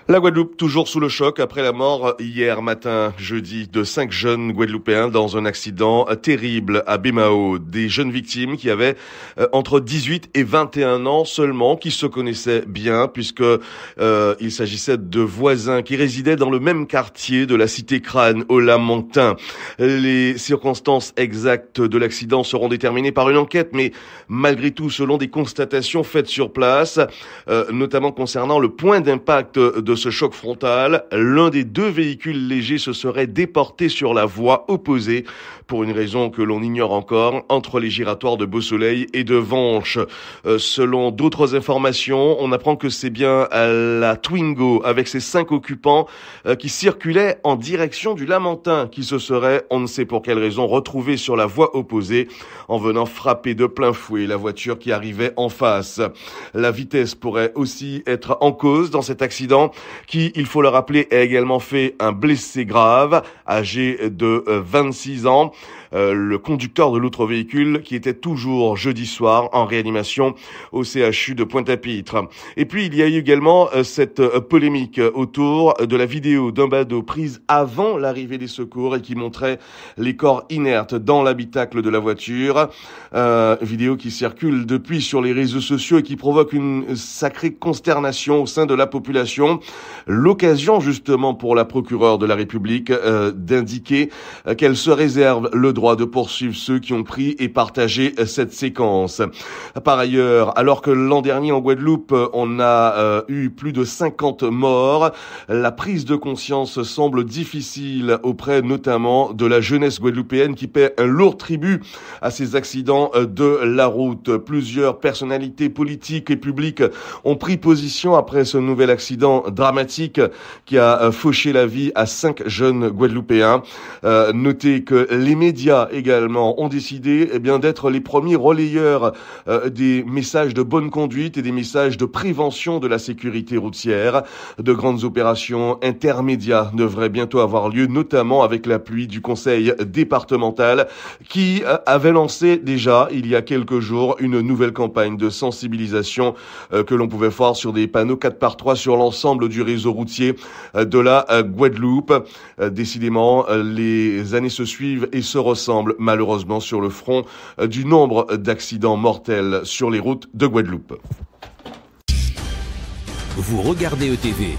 La Guadeloupe, toujours sous le choc après la mort hier matin, jeudi, de 5 jeunes Guadeloupéens dans un accident terrible à Baie-Mahault. Des jeunes victimes qui avaient entre 18 et 21 ans seulement, qui se connaissaient bien puisque il s'agissait de voisins qui résidaient dans le même quartier de la cité Crâne au Lamentin. Les circonstances exactes de l'accident seront déterminées par une enquête, mais malgré tout, selon des constatations faites sur place, notamment concernant le point d'impact de ce choc frontal, l'un des deux véhicules légers se serait déporté sur la voie opposée pour une raison que l'on ignore encore, entre les giratoires de Beau-Soleil et de Vanche. Selon d'autres informations, on apprend que c'est bien la Twingo avec ses 5 occupants qui circulaient en direction du Lamentin qui se serait, on ne sait pour quelle raison, retrouvée sur la voie opposée en venant frapper de plein fouet la voiture qui arrivait en face. La vitesse pourrait aussi être en cause dans cet accident qui, il faut le rappeler, a également fait un blessé grave, âgé de 26 ans. Le conducteur de l'autre véhicule qui était toujours jeudi soir en réanimation au CHU de Pointe-à-Pitre. Et puis il y a eu également cette polémique autour de la vidéo d'un badaud prise avant l'arrivée des secours et qui montrait les corps inertes dans l'habitacle de la voiture. Vidéo qui circule depuis sur les réseaux sociaux et qui provoque une sacrée consternation au sein de la population. L'occasion justement pour la procureure de la République d'indiquer qu'elle se réserve le droit de poursuivre ceux qui ont pris et partagé cette séquence. Par ailleurs, alors que l'an dernier en Guadeloupe, on a eu plus de 50 morts, la prise de conscience semble difficile auprès notamment de la jeunesse guadeloupéenne qui paie un lourd tribut à ces accidents de la route. Plusieurs personnalités politiques et publiques ont pris position après ce nouvel accident dramatique qui a fauché la vie à 5 jeunes Guadeloupéens. Notez que les médias également ont décidé d'être les premiers relayeurs des messages de bonne conduite et des messages de prévention de la sécurité routière. De grandes opérations intermédiaires devraient bientôt avoir lieu, notamment avec l'appui du conseil départemental qui avait lancé déjà il y a quelques jours une nouvelle campagne de sensibilisation que l'on pouvait voir sur des panneaux 4x3 sur l'ensemble du réseau routier de la Guadeloupe. Décidément, les années se suivent et se ressemblent malheureusement sur le front du nombre d'accidents mortels sur les routes de Guadeloupe. Vous regardez ETV.